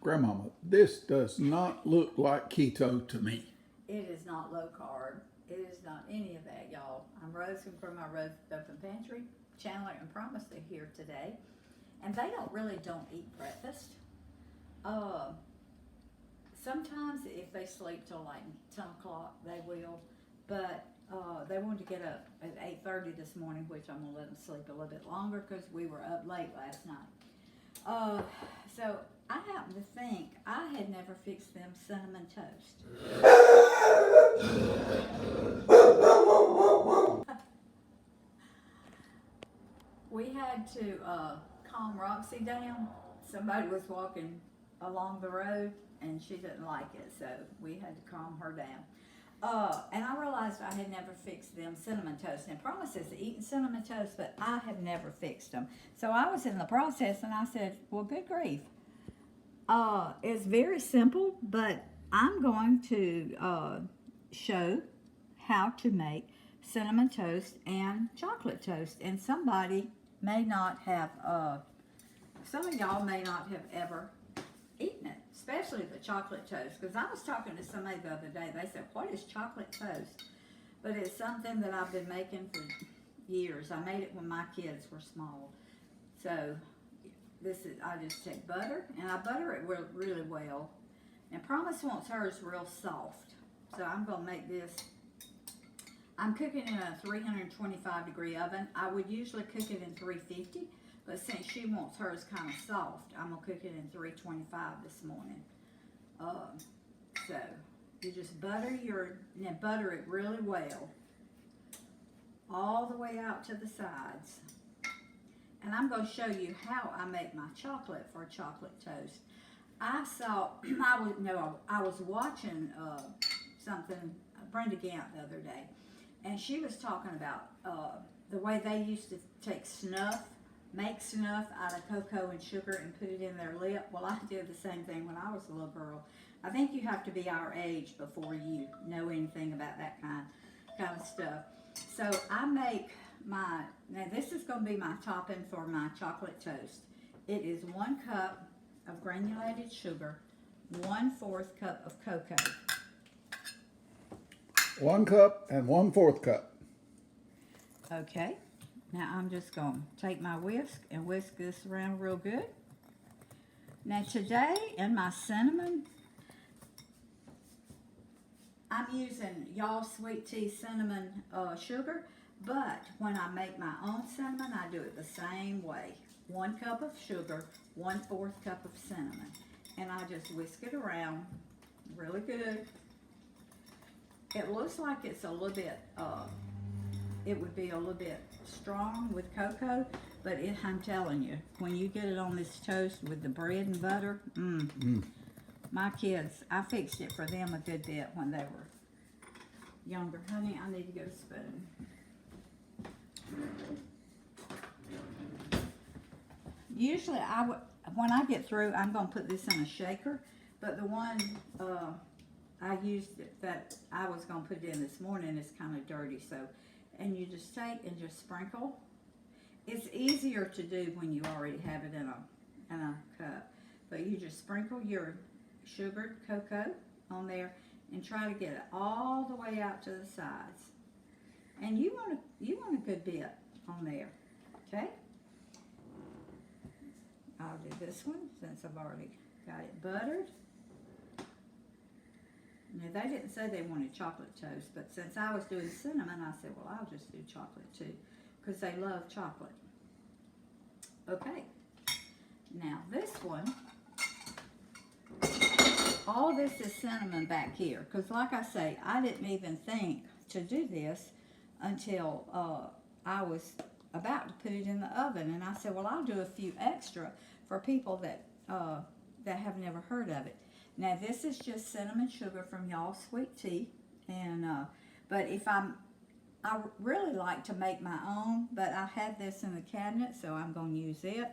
Grandmama, this does not look like keto to me. It is not low carb. It is not any of that, y'all. I'm roasting from my roast open pantry. Chandler and Promise are here today, and they don't eat breakfast. Sometimes if they sleep till like 10 o'clock, they will, but they wanted to get up at 8:30 this morning, which I'm gonna let them sleep a little bit longer because we were up late last night. So I happen to think I had never fixed them cinnamon toast. We had to calm Roxy down. Somebody was walking along the road and she didn't like it, so we had to calm her down. And I realized I had never fixed them cinnamon toast. And Promise has eaten cinnamon toast, but I have never fixed them. So I was in the process and I said, well, good grief. It's very simple, but I'm going to show how to make cinnamon toast and chocolate toast. And somebody may not have, some of y'all may not have ever eaten it, especially the chocolate toast, because I was talking to somebody the other day. They said, what is chocolate toast? But it's something that I've been making for years. I made it when my kids were small. So I just take butter and I butter it really well. And Promise wants hers real soft, so I'm gonna make this. I'm cooking in a 325 degree oven. I would usually cook it in 350, but since she wants hers kind of soft, I'm gonna cook it in 325 this morning. So you just butter it really well, all the way out to the sides. And I'm going to show you how I make my chocolate for chocolate toast. I was watching something, Brenda Gant the other day, and she was talking about the way they used to make snuff out of cocoa and sugar and put it in their lip. Well, I did the same thing when I was a little girl. I think you have to be our age before you know anything about that kind of stuff. So I make now this is going to be my topping for my chocolate toast. It is 1 cup of granulated sugar, 1/4 cup of cocoa. 1 cup and 1/4 cup. Okay, now I'm just going to take my whisk and whisk this around real good. Now today in my cinnamon, I'm using y'all sweet tea cinnamon sugar, but when I make my own cinnamon, I do it the same way. 1 cup of sugar, 1/4 cup of cinnamon, and I just whisk it around really good. It looks like it's a little bit, it would be a little bit strong with cocoa, but I'm telling you, when you get it on this toast with the bread and butter, my kids, I fixed it for them a good bit when they were younger. Honey, I need to get a spoon. Usually, when I get through, I'm going to put this in a shaker, but the one I used that I was going to put it in this morning is kind of dirty, so, and you just take and just sprinkle. It's easier to do when you already have it in a cup, but you just sprinkle your sugared cocoa on there and try to get it all the way out to the sides. And you want a good bit on there, okay? I'll do this one since I've already got it buttered. Now they didn't say they wanted chocolate toast, but since I was doing cinnamon, I said, well, I'll just do chocolate too, because they love chocolate. Okay, now this one, all this is cinnamon back here, because like I say, I didn't even think to do this until I was about to put it in the oven, and I said, well, I'll do a few extra for people that have never heard of it. Now this is just cinnamon sugar from y'all sweet tea, and but I really like to make my own, but I had this in the cabinet, so I'm going to use it.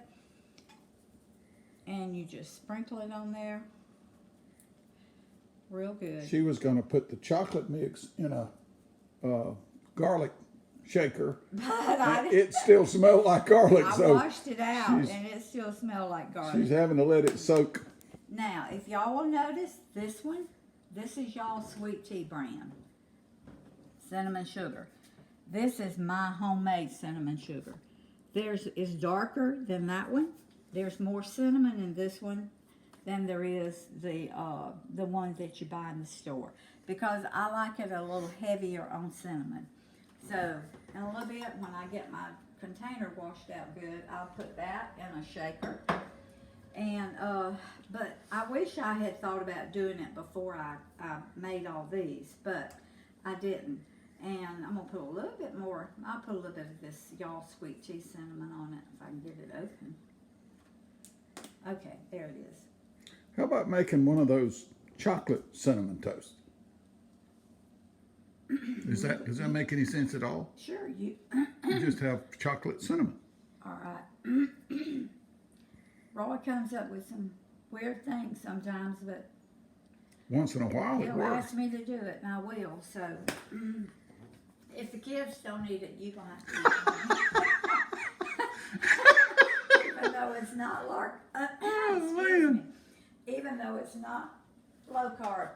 And you just sprinkle it on there real good. She was going to put the chocolate mix in a garlic shaker. But it still smelled like garlic. I so washed it out, and it still smelled like garlic. She's having to let it soak. Now, if y'all will notice, this one, this is y'all's sweet tea brand. Cinnamon sugar. This is my homemade cinnamon sugar. Theirs is darker than that one. There's more cinnamon in this one than there is the one that you buy in the store, because I like it a little heavier on cinnamon. So in a little bit, when I get my container washed out good, I'll put that in a shaker. And but I wish I had thought about doing it before I made all these, but I didn't. And I'm gonna put a little bit more. I'll put a little bit of this y'all sweet tea cinnamon on it if I can get it open. Okay, there it is. How about making one of those chocolate cinnamon toast? Does that make any sense at all? Sure, you. You just have chocolate cinnamon. All right. Roy comes up with some weird things sometimes, but Once in a while it he'll works. ask me to do it, and I will. So if the kids don't eat it, you're gonna have to eat it. Even though it's not excuse me. Even though it's not low carb.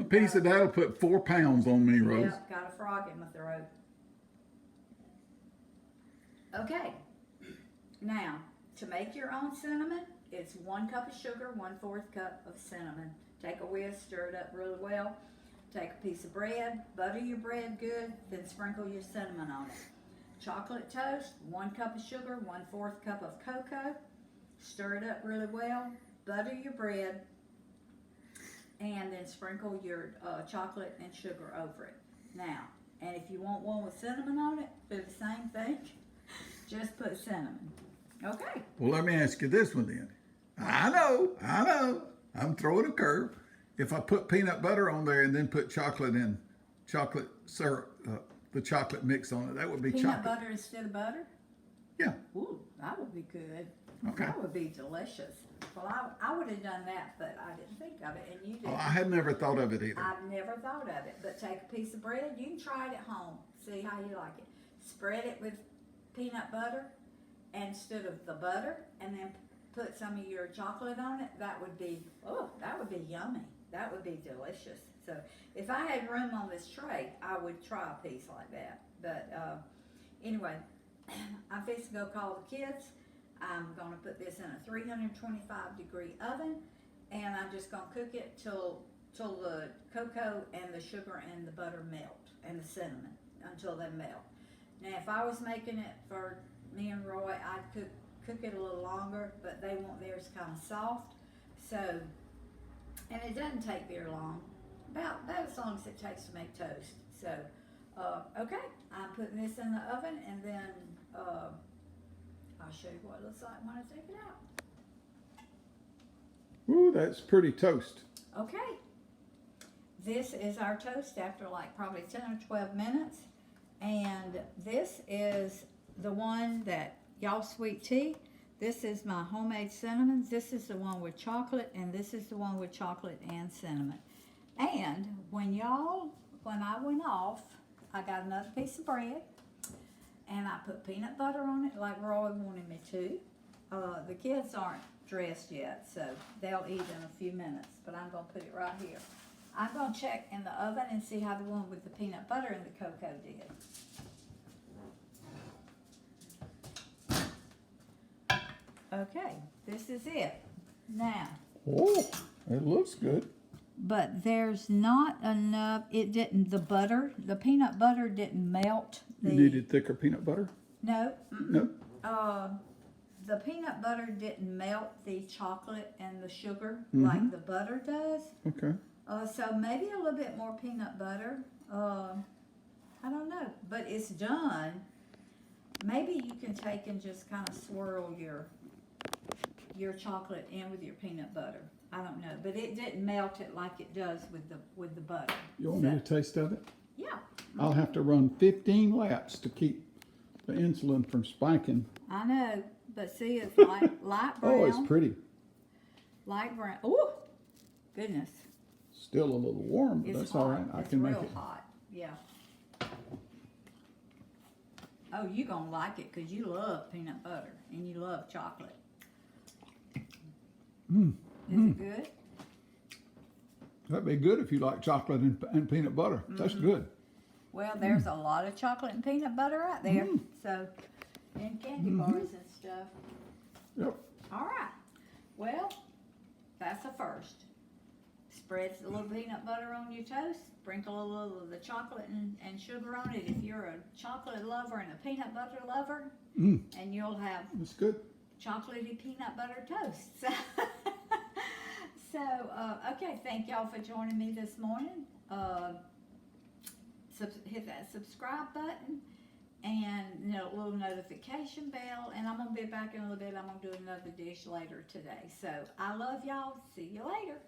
A piece of that'll put 4 pounds on me, Rose. Yep, got a frog in my throat. Okay. Now, to make your own cinnamon, it's 1 cup of sugar, 1/4 cup of cinnamon. Take a whisk, stir it up really well. Take a piece of bread, butter your bread good, then sprinkle your cinnamon on it. Chocolate toast, 1 cup of sugar, 1/4 cup of cocoa. Stir it up really well. Butter your bread, and then sprinkle your chocolate and sugar over it. Now, and if you want one with cinnamon on it, do the same thing. Just put cinnamon. Okay. Well, let me ask you this one then. I know. I'm throwing a curve. If I put peanut butter on there and then put chocolate syrup, the chocolate mix on it, that would be Peanut chocolate. butter instead of butter? Yeah. Ooh, that would be good. Okay. That would be delicious. Well, I would have done that, but I didn't think of it, and you did. Oh, I had never thought of it either. I've never thought of it, but take a piece of bread. You can try it at home. See how you like it. Spread it with peanut butter instead of the butter, and then put some of your chocolate on it. That would be yummy. That would be delicious. So if I had room on this tray, I would try a piece like that. But anyway, I'm fixing to go call the kids. I'm going to put this in a 325-degree oven, and I'm just going to cook it till the cocoa and the sugar and the butter melt, and the cinnamon, until they melt. Now, if I was making it for me and Roy, I'd cook it a little longer, but they want theirs kind of soft. So, and it doesn't take very long, about as long as it takes to make toast. So, okay, I'm putting this in the oven, and then I'll show you what it looks like when I take it out. Ooh, that's pretty toast. Okay, this is our toast after like probably 10 or 12 minutes, and this is the one that y'all sweet tea. This is my homemade cinnamon. This is the one with chocolate, and this is the one with chocolate and cinnamon. And when I went off, I got another piece of bread, and I put peanut butter on it like Roy wanted me to. The kids aren't dressed yet, so they'll eat in a few minutes, but I'm going to put it right here. I'm going to check in the oven and see how the one with the peanut butter and the cocoa did. Okay, this is it. Now. Oh, it looks good. But there's not enough, the peanut butter didn't melt. You needed thicker peanut butter? No. No? The peanut butter didn't melt the chocolate and the sugar like the butter does. Okay. So maybe a little bit more peanut butter. I don't know, but it's done. Maybe you can take and just kind of swirl your chocolate in with your peanut butter. I don't know, but it didn't melt it like it does with the butter. You want me to taste of it? Yeah. I'll have to run 15 laps to keep the insulin from spiking. I know, but see, it's light brown. Oh, it's pretty. Light brown. Oh, goodness. Still a little warm, but It's that's hot. all right. I It's can real make it. hot. Yeah. Oh, you're going to like it because you love peanut butter and you love chocolate. Is it good? That'd be good if you like chocolate and peanut butter. That's good. Well, there's a lot of chocolate and peanut butter out there. So, and candy bars and stuff. Yep. All right. Well, that's a first. Spread a little peanut butter on your toast. Sprinkle a little of the chocolate and sugar on it if you're a chocolate lover and a peanut butter lover. And you'll have That's good. chocolatey peanut butter toast. So, okay, thank y'all for joining me this morning. Hit that subscribe button and little notification bell. And I'm going to be back in a little bit. I'm going to do another dish later today. So, I love y'all. See you later.